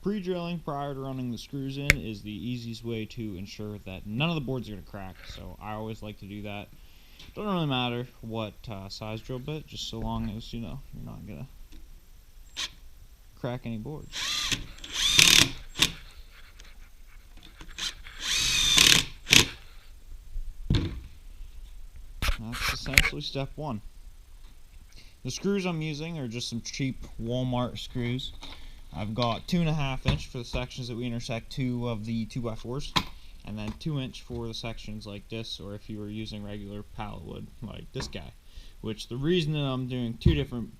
Pre-drilling prior to running the screws in is the easiest way to ensure that none of the boards are going to crack, so I always like to do that. Doesn't really matter what size drill bit, just so long as, you know, you're not going to crack any boards. That's essentially step one. The screws I'm using are just some cheap Walmart screws. I've got 2.5 inch for the sections that we intersect two of the 2x4s, and then 2 inch for the sections like this, or if you were using regular Pallet-Wood like this guy. Which the reason that I'm doing two different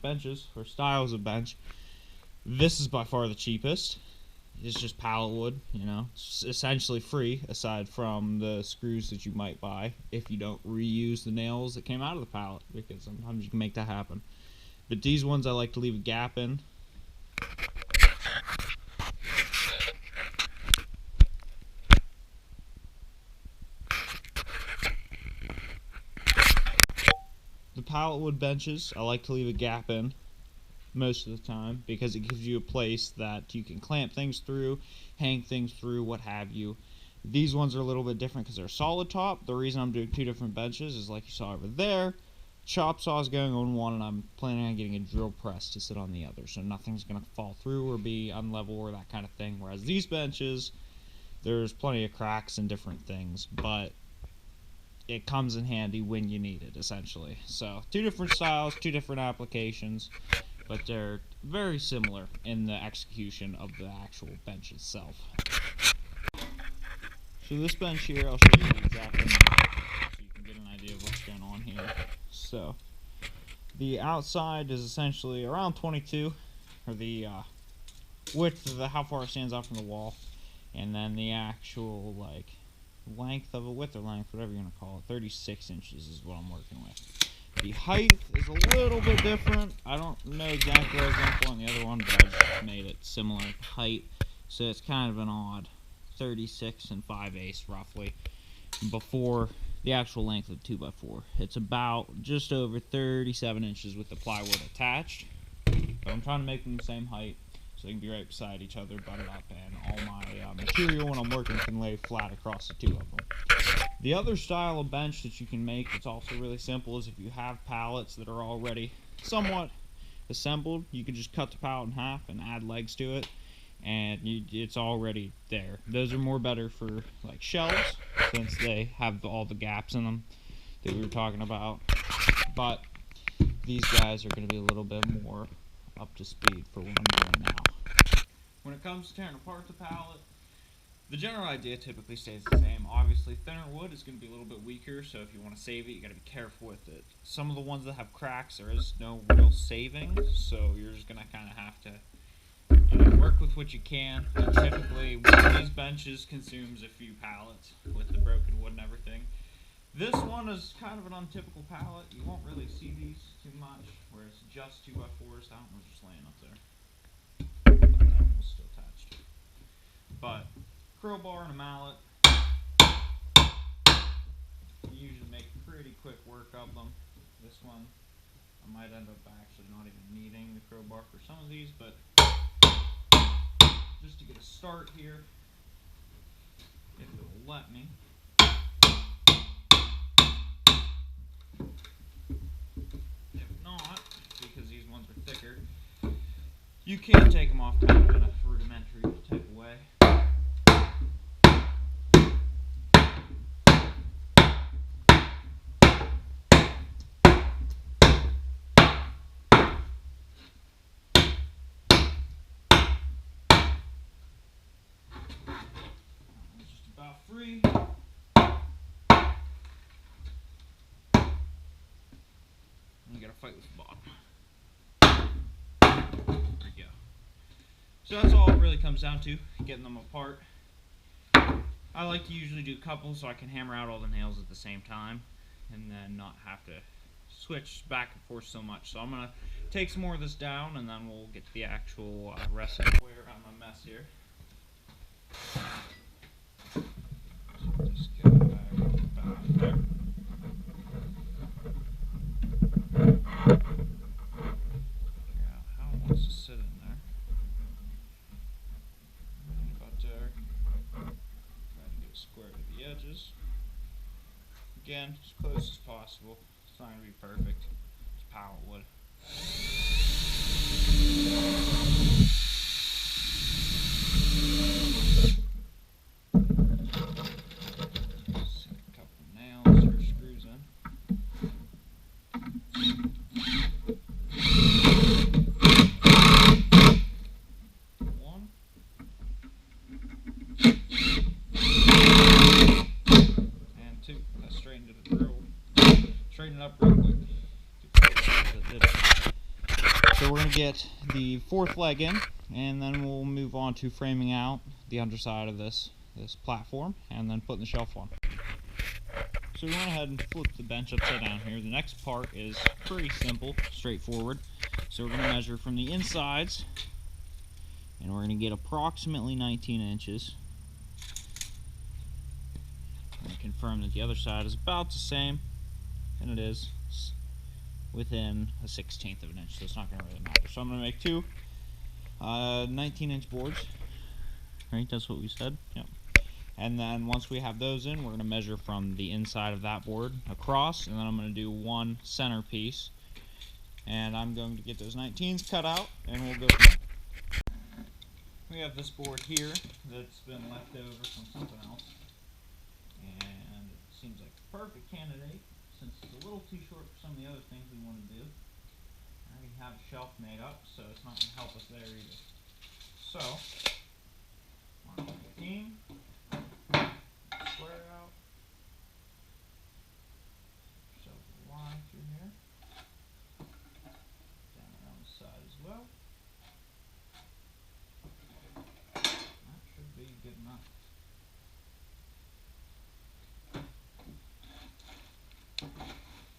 benches or styles of bench, this is by far the cheapest. It's just Pallet-Wood, you know, it's essentially free aside from the screws that you might buy if you don't reuse the nails that came out of the pallet, because sometimes you can make that happen. But these ones I like to leave a gap in. The Pallet-Wood benches I like to leave a gap in most of the time, because it gives you a place that you can clamp things through, hang things through, what have you. These ones are a little bit different because they're solid top. The reason I'm doing two different benches is, like you saw over there, chop saw is going on one, and I'm planning on getting a drill press to sit on the other, so nothing's going to fall through or be unlevel or that kind of thing. Whereas these benches, there's plenty of cracks and different things, but it comes in handy when you need it, essentially. So two different styles, two different applications, but they're very similar in the execution of the actual bench itself. So this bench here, I'll show you the exact amount so you can get an idea of what's going on here. So the outside is essentially around 22, or the width of the how far it stands out from the wall, and then the actual like length of a width or length, whatever you're gonna call it, 36 inches is what I'm working with. The height is a little bit different. I don't know exactly what I was going for on the other one, but I just made it similar height. So it's kind of an odd 36 and 5/8 roughly before the actual length of the 2x4. It's about just over 37 inches with the plywood attached. But I'm trying to make them the same height so they can be right beside each other, butted up, and all my material when I'm working can lay flat across the two of them. The other style of bench that you can make that's also really simple is if you have pallets that are already somewhat assembled, you can just cut the pallet in half and add legs to it, and it's already there. Those are more better for like shelves, since they have all the gaps in them that we were talking about, but these guys are going to be a little bit more up to speed for what I'm doing now. When it comes to tearing apart the pallet, the general idea typically stays the same. Obviously, thinner wood is going to be a little bit weaker, so if you want to save it, you got to be careful with it. Some of the ones that have cracks, there is no real saving, so you're just going to kind of have to work with what you can. And typically, one of these benches consumes a few pallets with the broken wood and everything. This one is kind of an untypical pallet. You won't really see these too much, where it's just 2x4s. That one was just laying up there. That one was still attached. But crowbar and a mallet, you usually make pretty quick work of them. This one, I might end up actually not even needing the crowbar for some of these, but just to get a start here, if it will let me. If not, because these ones are thicker, you can take them off kind of in a rudimentary type of way. Just about free. You gotta fight with the bottom. There we go. So that's all it really comes down to, getting them apart. I like to usually do a couple so I can hammer out all the nails at the same time and then not have to switch back and forth so much. So I'm going to take some more of this down and then we'll get to the actual rest of the way around my mess here. Just get it back there. Figure out how it wants to sit in there. Again, as close as possible. It's not going to be perfect. It's Pallet-Wood. Sink a couple nails or screws in. One. And two. That straightened it real. Straighten it up real quick. So we're going to get the fourth leg in, and then we'll move on to framing out the underside of this platform, and then putting the shelf on. So we went ahead and flipped the bench upside down here. The next part is pretty simple, straightforward. So we're going to measure from the insides, and we're going to get approximately 19 inches. I'm going to confirm that the other side is about the same, and it is within a 1/16 of an inch, so it's not going to really matter. So I'm going to make two 19-inch boards. Right, that's what we said. Yep. And then once we have those in, we're going to measure from the inside of that board across, and then I'm going to do one center piece. And I'm going to get those 19s cut out, and we'll go from there. We have this board here that's been left over from something else, and it seems like a perfect candidate since it's a little too short for some of the other things we want to do. I already have a shelf made up, so it's not going to help us there either. So, mark 15, square out, shove a line through here, down around the side as well. That should be good enough.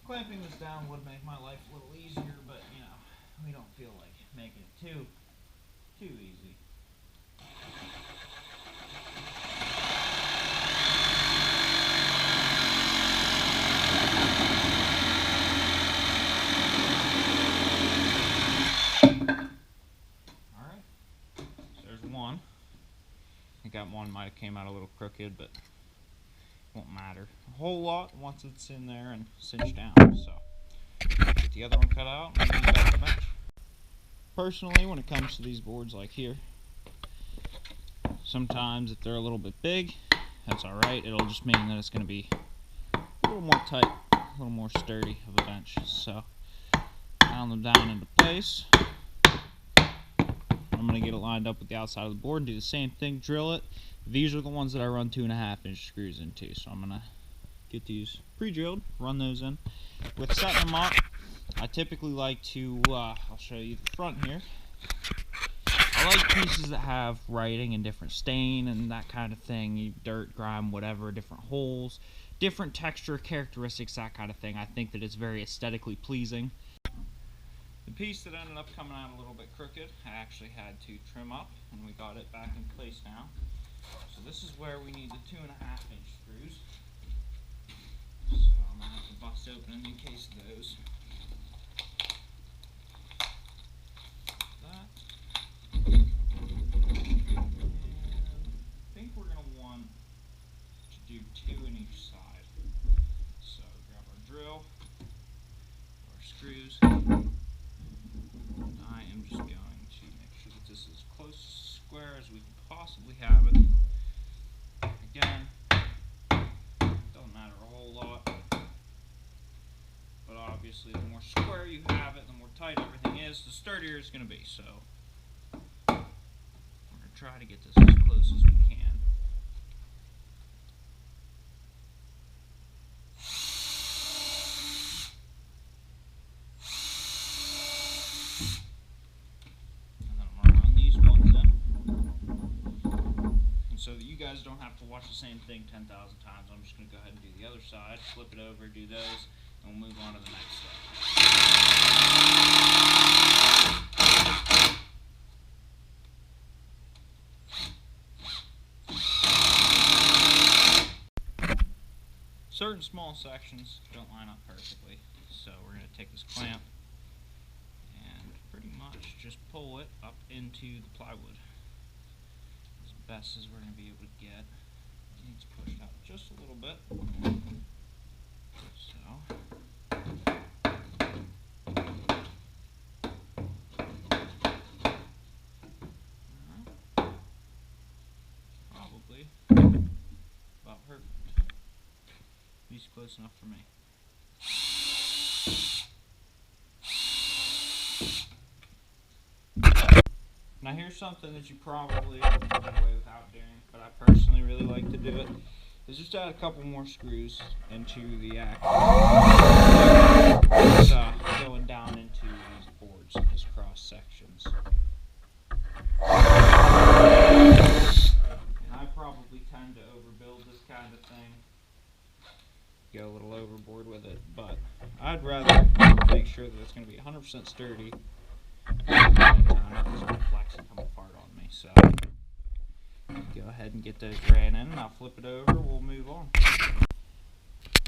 Clamping this down would make my life a little easier, but you know, we don't feel like making it too easy. Alright, so there's one. I think that one might have came out a little crooked, but won't matter a whole lot once it's in there and cinched down. So get the other one cut out and move back to the bench. Personally, when it comes to these boards like here, sometimes if they're a little bit big, that's alright. It'll just mean that it's going to be a little more tight, a little more sturdy of a bench. So pound them down into place. I'm going to get it lined up with the outside of the board and do the same thing, drill it. These are the ones that I run 2.5-inch screws into, so I'm going to get these pre-drilled, run those in. With setting them up, I typically like to, I'll show you the front here. I like pieces that have writing and different stain and that kind of thing, dirt, grime, whatever, different holes, different texture, characteristics, that kind of thing. I think that it's very aesthetically pleasing. The piece that ended up coming out a little bit crooked, I actually had to trim up, and we got it back in place now. So this is where we need the 2.5-inch screws. So I'm going to have to bust open a new case of those. That. And I think we're going to want to do 2 in each side. So grab our drill, our screws. I am just going to make sure that this is as close to square as we can possibly have it. Again, doesn't matter a whole lot, but obviously the more square you have it, the more tight everything is, the sturdier it's going to be. So we're going to try to get this as close as we can. So that you guys don't have to watch the same thing 10,000 times, I'm just going to go ahead and do the other side, flip it over, do those, and we'll move on to the next step. Certain small sections don't line up perfectly, so we're going to take this clamp and pretty much just pull it up into the plywood. Best as we're going to be able to get. It needs pushed out just a little bit. Probably about perfect. At least close enough for me. Now here's something that you probably can get away without doing, but I personally really like to do it, is just add a couple more screws into the actual going down into these boards, these cross sections. And I probably tend to overbuild this kind of thing, go a little overboard with it, but I'd rather make sure that it's going to be 100% sturdy. Nothing's going to flex and come apart on me, so go ahead and get those ran in, and I'll flip it over, we'll move on.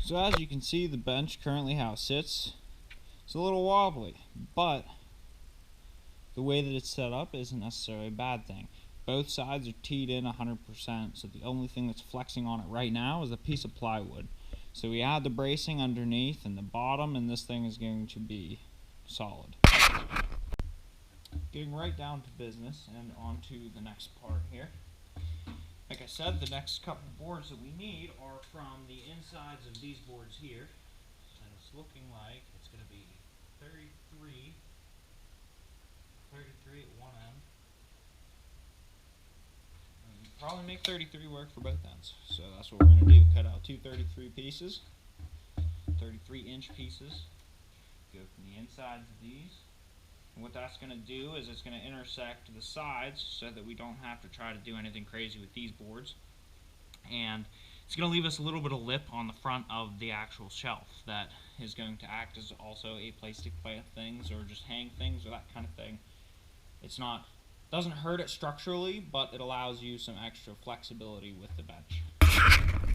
So as you can see, the bench currently how it sits, it's a little wobbly, but the way that it's set up isn't necessarily a bad thing. Both sides are teed in 100%, so the only thing that's flexing on it right now is a piece of plywood. So we add the bracing underneath and the bottom, and this thing is going to be solid. Getting right down to business and on to the next part here. Like I said, the next couple boards that we need are from the insides of these boards here. And it's looking like it's going to be 33 at one end. And probably make 33 work for both ends. So that's what we're going to do. Cut out two 33 pieces, 33-inch pieces. Go from the insides of these. And what that's going to do is it's going to intersect the sides so that we don't have to try to do anything crazy with these boards. And it's going to leave us a little bit of lip on the front of the actual shelf that is going to act as also a place to plant things or just hang things or that kind of thing. It's not, doesn't hurt it structurally, but it allows you some extra flexibility with the bench.